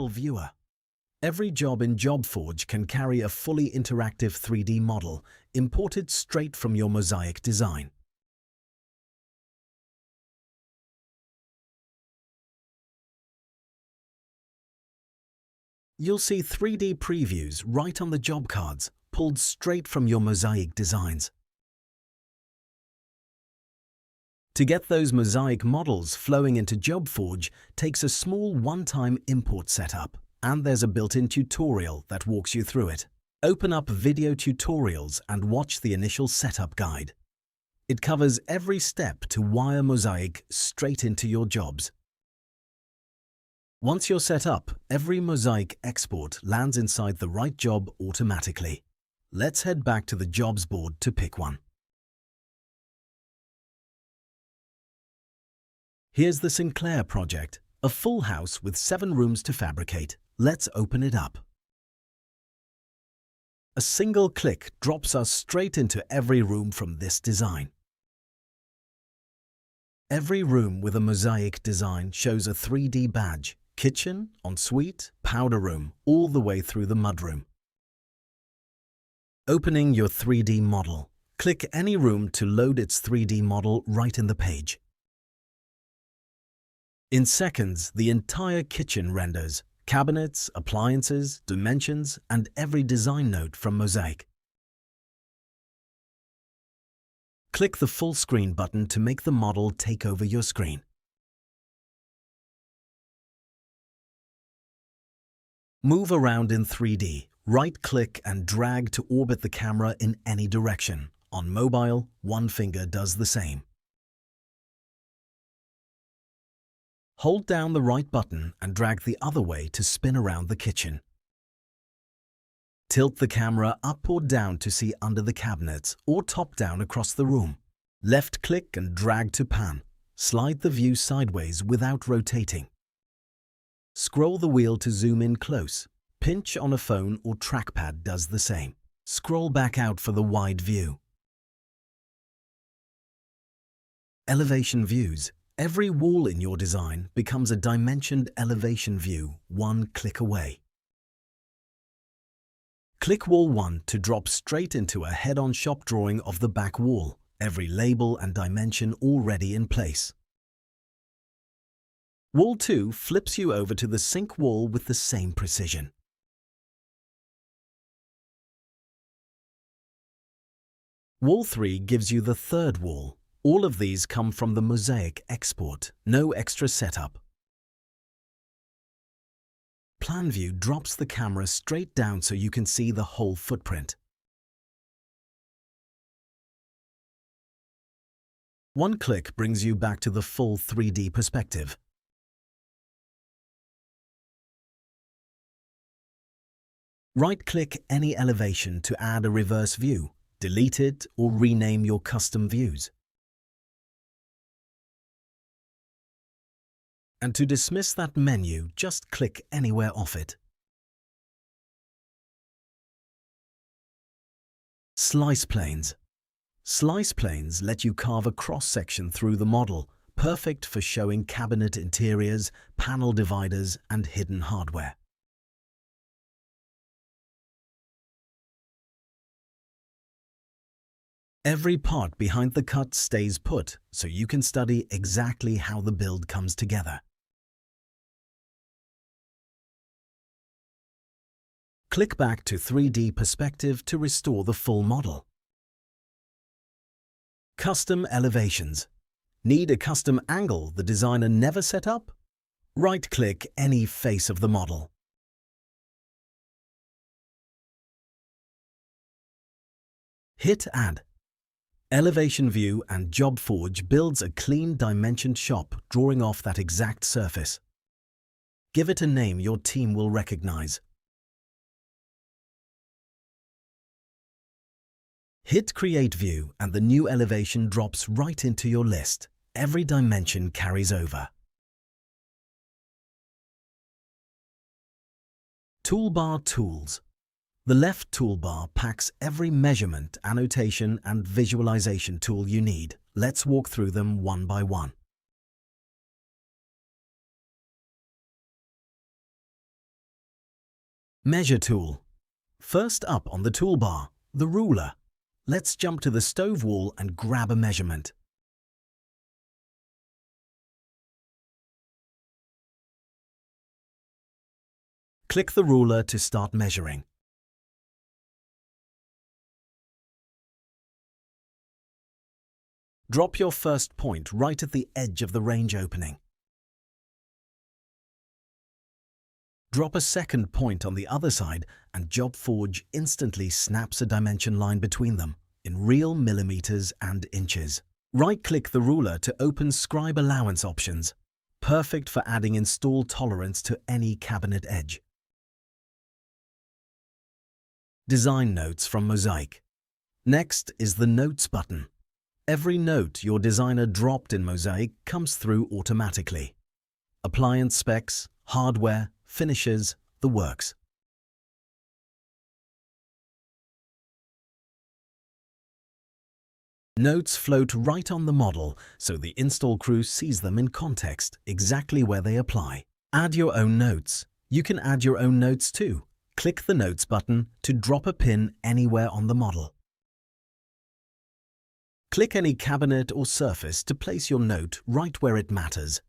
visual viewer. Every job in JobForge can carry a fully interactive 3D model imported straight from your Mozaik design. You'll see 3D previews right on the job cards, pulled straight from your Mozaik designs. To get those Mozaik models flowing into JobForge takes a small one-time import setup, and there's a built-in tutorial that walks you through it. Open up Video Tutorials and watch the initial setup guide. It covers every step to wire Mozaik straight into your jobs. Once you're set up, every Mozaik export lands inside the right job automatically. Let's head back to the jobs board to pick one. Here's the Sinclair project, a full house with 7 rooms to fabricate. Let's open it up. A single click drops us straight into every room from this design. Every room with a Mozaik design shows a 3D badge: kitchen, ensuite, powder room, all the way through the mudroom. Opening your 3D model, click any room to load its 3D model right in the page. In seconds, the entire kitchen renders: cabinets, appliances, dimensions, and every design note from Mozaik. Click the full screen button to make the model take over your screen. Move around in 3D, right-click and drag to orbit the camera in any direction. On mobile, one finger does the same. Hold down the right button and drag the other way to spin around the kitchen. Tilt the camera up or down to see under the cabinets, or top-down across the room. Left-click and drag to pan. Slide the view sideways without rotating. Scroll the wheel to zoom in close. Pinch on a phone or trackpad does the same. Scroll back out for the wide view. Elevation views. Every wall in your design becomes a dimensioned elevation view one click away. Click Wall 1 to drop straight into a head-on shop drawing of the back wall, every label and dimension already in place. Wall 2 flips you over to the sink wall with the same precision. Wall 3 gives you the third wall. All of these come from the Mozaik export, no extra setup. Plan View drops the camera straight down so you can see the whole footprint. One click brings you back to the full 3D perspective. Right-click any elevation to add a reverse view, delete it, or rename your custom views. And to dismiss that menu, just click anywhere off it. Slice planes. Slice planes let you carve a cross-section through the model, perfect for showing cabinet interiors, panel dividers, and hidden hardware. Every part behind the cut stays put, so you can study exactly how the build comes together. Click back to 3D perspective to restore the full model. Custom elevations. Need a custom angle the designer never set up? Right-click any face of the model. Hit Add. Elevation View and JobForge builds a clean dimensioned shop drawing off that exact surface. Give it a name your team will recognize. Hit Create View and the new elevation drops right into your list. Every dimension carries over. Toolbar Tools. The left toolbar packs every measurement, annotation, and visualization tool you need. Let's walk through them one by one. Measure tool. First up on the toolbar, the ruler. Let's jump to the stove wall and grab a measurement. Click the ruler to start measuring. Drop your first point right at the edge of the range opening. Drop a second point on the other side and JobForge instantly snaps a dimension line between them in real millimeters and inches. Right-click the ruler to open scribe allowance options, perfect for adding install tolerance to any cabinet edge. Design notes from Mozaik. Next is the Notes button. Every note your designer dropped in Mozaik comes through automatically. Appliance specs, hardware, finishes, the works. Notes float right on the model, so the install crew sees them in context, exactly where they apply. Add your own notes. You can add your own notes too. Click the Notes button to drop a pin anywhere on the model. Click any cabinet or surface to place your note right where it matters.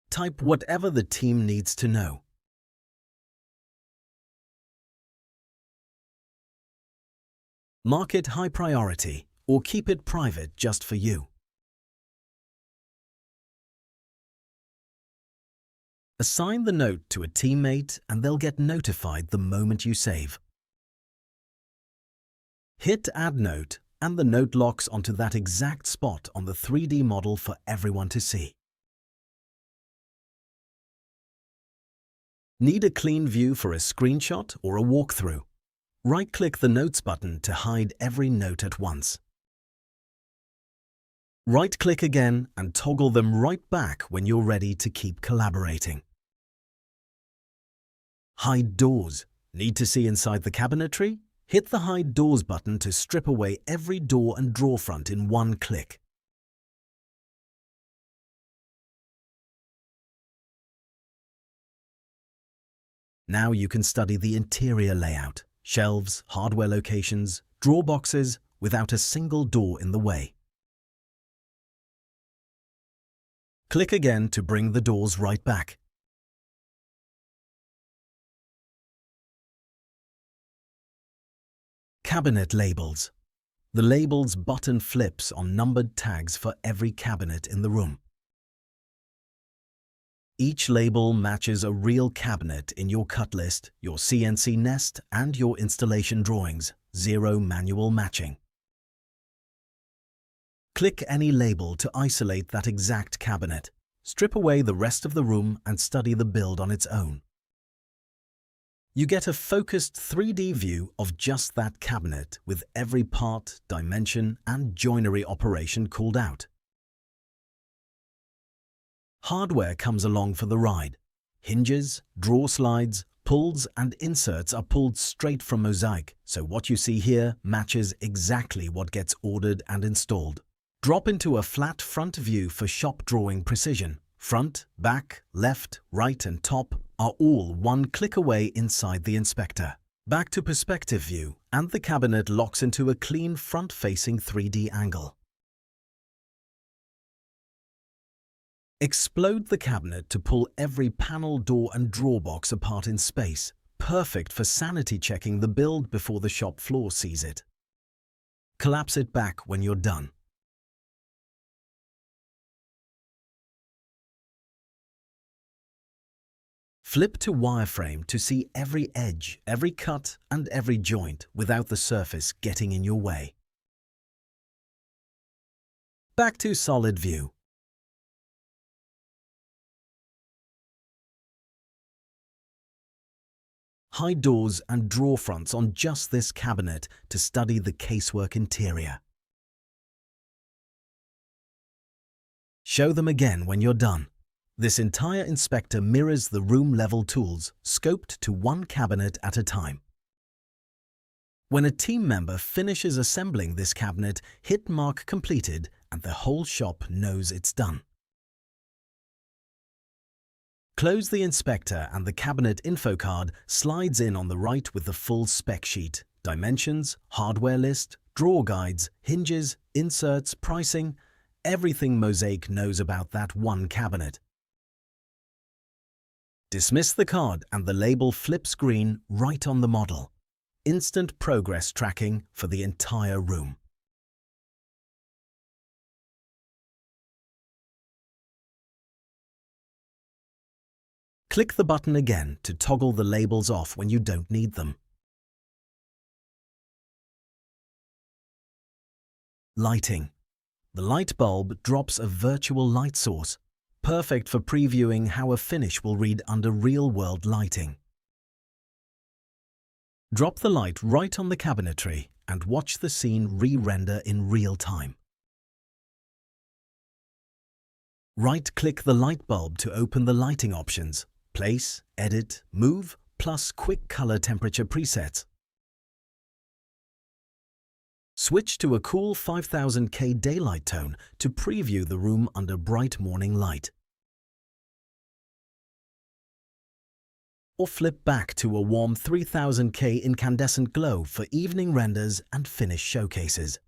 Type whatever the team needs to know. Mark it high priority or keep it private just for you. Assign the note to a teammate and they'll get notified the moment you save. Hit Add Note and the note locks onto that exact spot on the 3D model for everyone to see. Need a clean view for a screenshot or a walkthrough? Right-click the Notes button to hide every note at once. Right-click again and toggle them right back when you're ready to keep collaborating. Hide doors. Need to see inside the cabinetry? Hit the Hide Doors button to strip away every door and drawer front in one click. Now you can study the interior layout, shelves, hardware locations, drawer boxes, without a single door in the way. Click again to bring the doors right back. Cabinet labels. The labels button flips on numbered tags for every cabinet in the room. Each label matches a real cabinet in your cut list, your CNC nest, and your installation drawings. Zero manual matching. Click any label to isolate that exact cabinet. Strip away the rest of the room and study the build on its own. You get a focused 3D view of just that cabinet with every part, dimension, and joinery operation called out. Hardware comes along for the ride. Hinges, drawer slides, pulls, and inserts are pulled straight from Mozaik, so what you see here matches exactly what gets ordered and installed. Drop into a flat front view for shop drawing precision. Front, back, left, right, and top are all one click away inside the inspector. Back to perspective view, and the cabinet locks into a clean front-facing 3D angle. Explode the cabinet to pull every panel, door, and drawer box apart in space, perfect for sanity checking the build before the shop floor sees it. Collapse it back when you're done. Flip to wireframe to see every edge, every cut, and every joint without the surface getting in your way. Back to solid view. Hide doors and drawer fronts on just this cabinet to study the casework interior. Show them again when you're done. This entire inspector mirrors the room-level tools, scoped to one cabinet at a time. When a team member finishes assembling this cabinet, hit Mark Completed and the whole shop knows it's done. Close the inspector and the cabinet info card slides in on the right with the full spec sheet, dimensions, hardware list, drawer guides, hinges, inserts, pricing, everything Mozaik knows about that one cabinet. Dismiss the card and the label flips green right on the model. Instant progress tracking for the entire room. Click the button again to toggle the labels off when you don't need them. Lighting. The light bulb drops a virtual light source, perfect for previewing how a finish will read under real-world lighting. Drop the light right on the cabinetry and watch the scene re-render in real time. Right-click the light bulb to open the lighting options. Place, edit, move, plus quick color temperature presets. Switch to a cool 5000K daylight tone to preview the room under bright morning light. Or flip back to a warm 3000K incandescent glow for evening renders and finish showcases.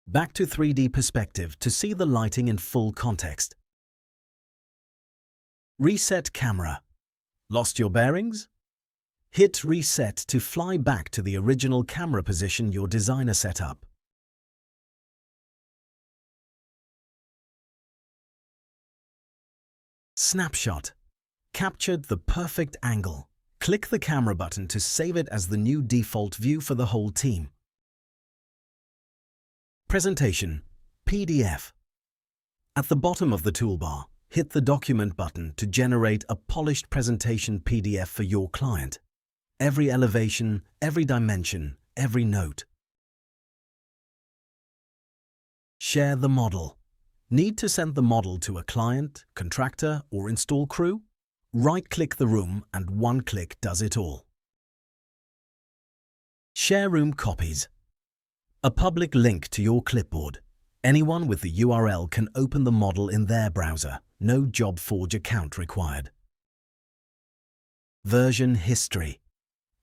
Back to 3D perspective to see the lighting in full context. Reset camera. Lost your bearings? Hit reset to fly back to the original camera position your designer set up. Snapshot. Captured the perfect angle. Click the camera button to save it as the new default view for the whole team. Presentation, PDF. At the bottom of the toolbar, hit the Document button to generate a polished presentation PDF for your client. Every elevation, every dimension, every note. Share the model. Need to send the model to a client, contractor, or install crew? Right-click the room and one click does it all. Share room copies. A public link to your clipboard. Anyone with the URL can open the model in their browser. No JobForge account required. Version history.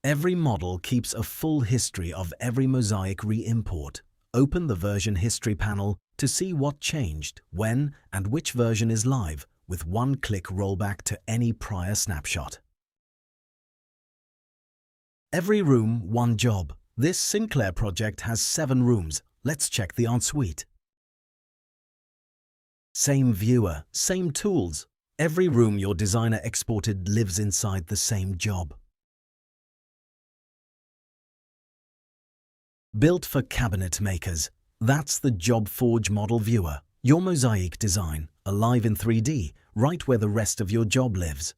Every model keeps a full history of every Mozaik re-import. Open the version history panel to see what changed, when, and which version is live, with one-click rollback to any prior snapshot. Every room, one job. This Sinclair project has 7 rooms. Let's check the ensuite. Same viewer, same tools. Every room your designer exported lives inside the same job. Built for cabinet makers. That's the JobForge model viewer. Your Mozaik design, alive in 3D, right where the rest of your job lives.